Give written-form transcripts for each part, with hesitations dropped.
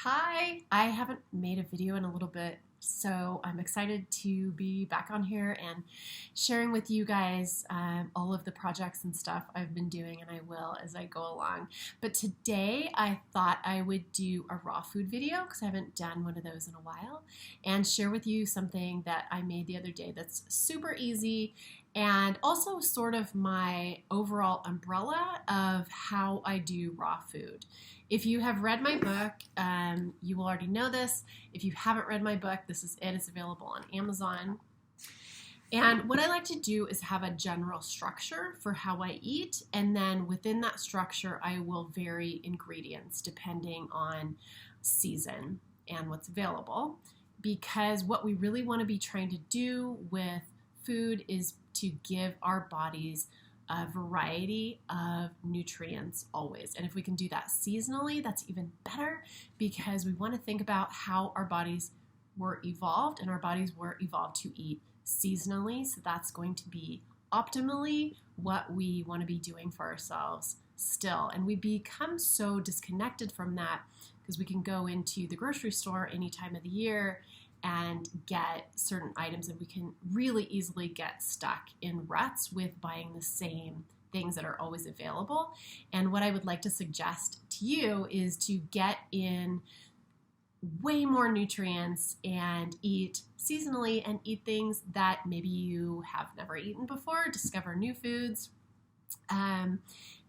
Hi, I haven't made a video in a little bit, so I'm excited to be back on here and sharing with you guys all of the projects and stuff I've been doing, and I will as I go along. But today I thought I would do a raw food video because I haven't done one of those in a while, and share with you something that I made the other day that's super easy and also sort of my overall umbrella of how I do raw food. If you have read my book, you will already know this. If you haven't read my book, this is it. It's available on Amazon. And what I like to do is have a general structure for how I eat, and then within that structure, I will vary ingredients depending on season and what's available. Because what we really want to be trying to do with food is to give our bodies a variety of nutrients always. And if we can do that seasonally, that's even better, because we want to think about how our bodies were evolved, and our bodies were evolved to eat seasonally. So that's going to be optimally what we want to be doing for ourselves still. And we become so disconnected from that because we can go into the grocery store any time of the year and get certain items, and we can really easily get stuck in ruts with buying the same things that are always available. And what I would like to suggest to you is to get in way more nutrients and eat seasonally and eat things that maybe you have never eaten before, discover new foods,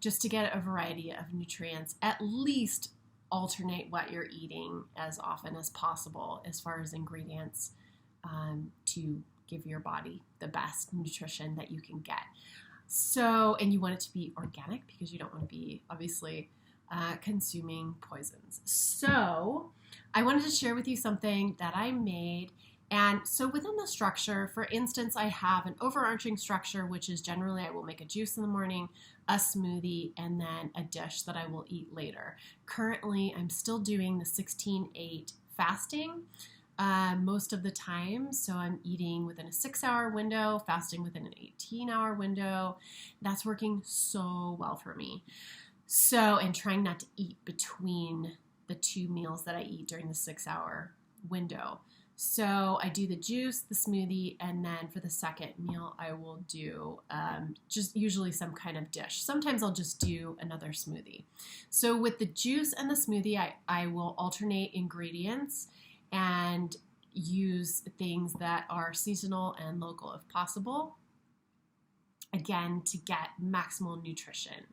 just to get a variety of nutrients, at least alternate what you're eating as often as possible as far as ingredients to give your body the best nutrition that you can get. So, and you want it to be organic because you don't want to be obviously consuming poisons. So I wanted to share with you something that I made. And so within the structure, for instance, I have an overarching structure, which is generally I will make a juice in the morning, a smoothie, and then a dish that I will eat later. Currently, I'm still doing the 16-8 fasting most of the time. So I'm eating within a 6-hour window, fasting within an 18-hour window. That's working so well for me. So, and trying not to eat between the two meals that I eat during the 6-hour window. So I do the juice, the smoothie, and then for the second meal, I will do just usually some kind of dish. Sometimes I'll just do another smoothie. So with the juice and the smoothie, I will alternate ingredients and use things that are seasonal and local if possible, again, to get maximal nutrition.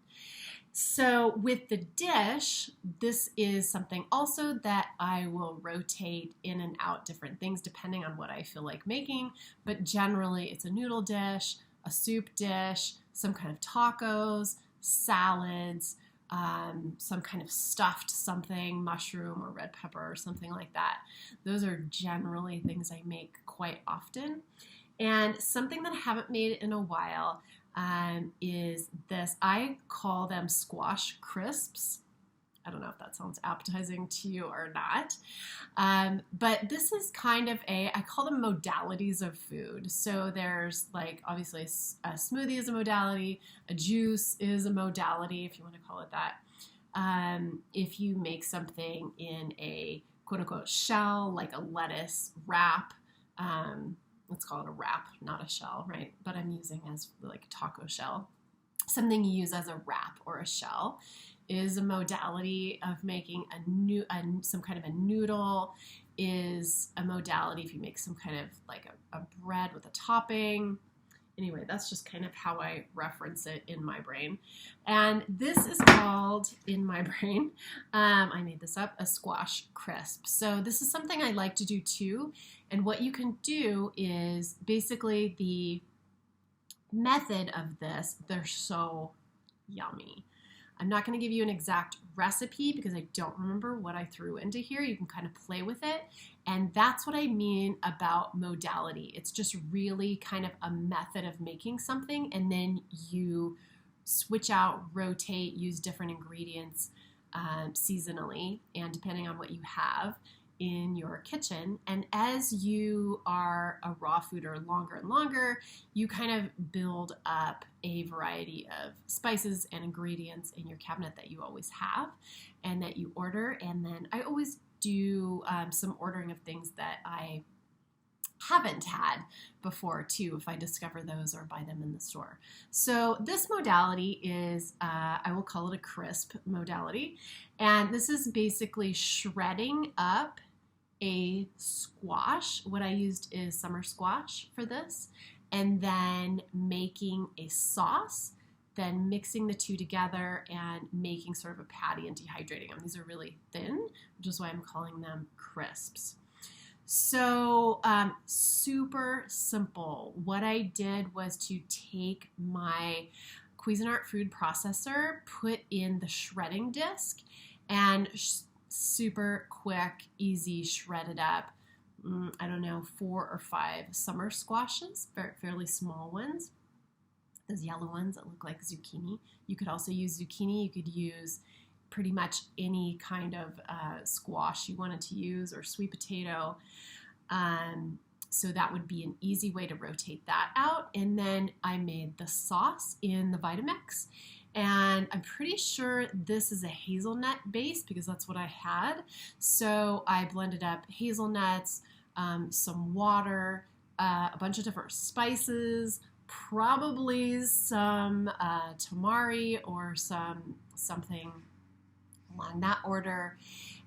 So with the dish, this is something also that I will rotate in and out different things depending on what I feel like making, but generally it's a noodle dish, a soup dish, some kind of tacos, salads, some kind of stuffed something, mushroom or red pepper or something like that. Those are generally things I make quite often. And something that I haven't made in a while is this. I call them squash crisps. I don't know if that sounds appetizing to you or not. But this is kind of I call them modalities of food. So there's like, obviously a smoothie is a modality, a juice is a modality, if you want to call it that. If you make something in a quote unquote shell, like a lettuce wrap, let's call it a wrap, not a shell, right? But I'm using as like a taco shell. Something you use as a wrap or a shell is a modality of making some kind of a noodle, is a modality if you make some kind of like a bread with a topping. Anyway, that's just kind of how I reference it in my brain. And this is called, in my brain, I made this up, a squash crisp. So this is something I like to do too. And what you can do is basically the method of this, they're so yummy. I'm not going to give you an exact recipe because I don't remember what I threw into here. You can kind of play with it. And that's what I mean about modality. It's just really kind of a method of making something, and then you switch out, rotate, use different ingredients seasonally and depending on what you have in your kitchen. And as you are a raw fooder longer and longer, you kind of build up a variety of spices and ingredients in your cabinet that you always have and that you order. And then I always do some ordering of things that I haven't had before too, if I discover those or buy them in the store. So this modality is, I will call it a crisp modality. And this is basically shredding up a squash. What I used is summer squash for this, and then making a sauce, then mixing the two together and making sort of a patty and dehydrating them. These are really thin, which is why I'm calling them crisps. So super simple. What I did was to take my Cuisinart food processor, put in the shredding disc, and super quick, easy, shred it up. I don't know, 4 or 5 summer squashes, fairly small ones. Those yellow ones that look like zucchini. You could also use zucchini. You could use pretty much any kind of squash you wanted to use, or sweet potato. So that would be an easy way to rotate that out. And then I made the sauce in the Vitamix. And I'm pretty sure this is a hazelnut base because that's what I had. So I blended up hazelnuts, some water, a bunch of different spices, probably some tamari or something along that order.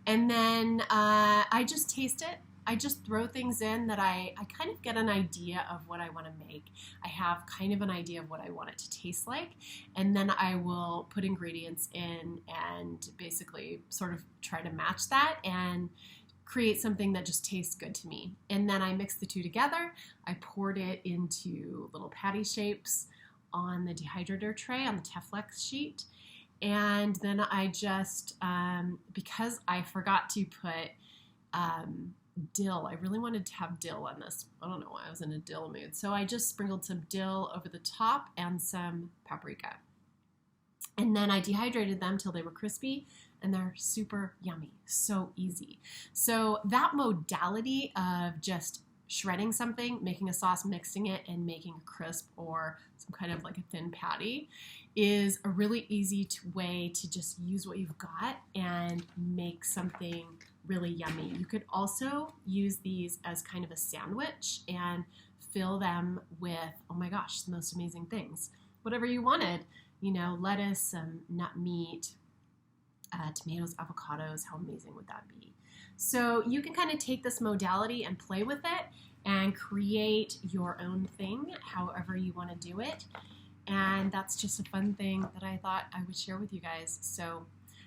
And then I just taste it. I just throw things in that I kind of get an idea of what I want to make. I have kind of an idea of what I want it to taste like. And then I will put ingredients in and basically sort of try to match that and create something that just tastes good to me. And then I mixed the two together. I poured it into little patty shapes on the dehydrator tray on the Teflex sheet. And then I just, because I forgot to put dill, I really wanted to have dill on this. I don't know why I was in a dill mood. So I just sprinkled some dill over the top and some paprika. And then I dehydrated them till they were crispy, and they're super yummy, so easy. So that modality of just shredding something, making a sauce, mixing it, and making a crisp or some kind of like a thin patty is a really easy way to just use what you've got and make something really yummy. You could also use these as kind of a sandwich and fill them with, oh my gosh, the most amazing things. Whatever you wanted, you know, lettuce, some nut meat, tomatoes, avocados, how amazing would that be? So you can kind of take this modality and play with it and create your own thing, however you want to do it. And that's just a fun thing that I thought I would share with you guys. So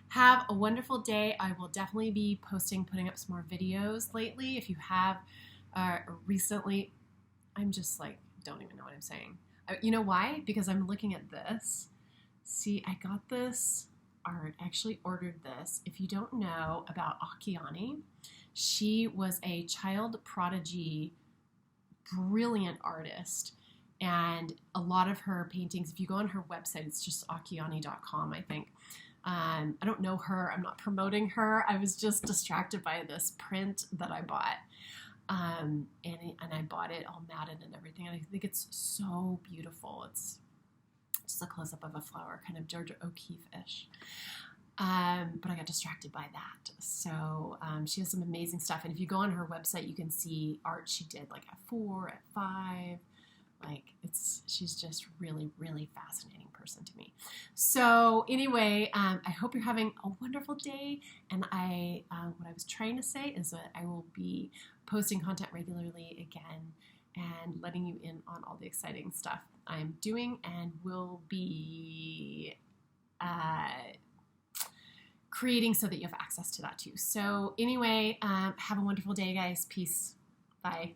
have a wonderful day. I will definitely be putting up some more videos lately. If you have recently, I'm just like, don't even know what I'm saying. You know why? Because I'm looking at this. See, I got this art, actually ordered this. If you don't know about Akiani, she was a child prodigy, brilliant artist. And a lot of her paintings, if you go on her website, it's just akiani.com, I think. I don't know her. I'm not promoting her. I was just distracted by this print that I bought. And I bought it all matted and everything. And I think it's so beautiful. It's just a close-up of a flower, kind of Georgia O'Keeffe-ish. But I got distracted by that. So she has some amazing stuff. And if you go on her website, you can see art she did like at 4, at 5. Like she's just really, really fascinating person to me. So anyway, I hope you're having a wonderful day. And what I was trying to say is that I will be posting content regularly again and letting you in on all the exciting stuff I'm doing, and will be creating so that you have access to that too. So anyway, have a wonderful day, guys. Peace. Bye.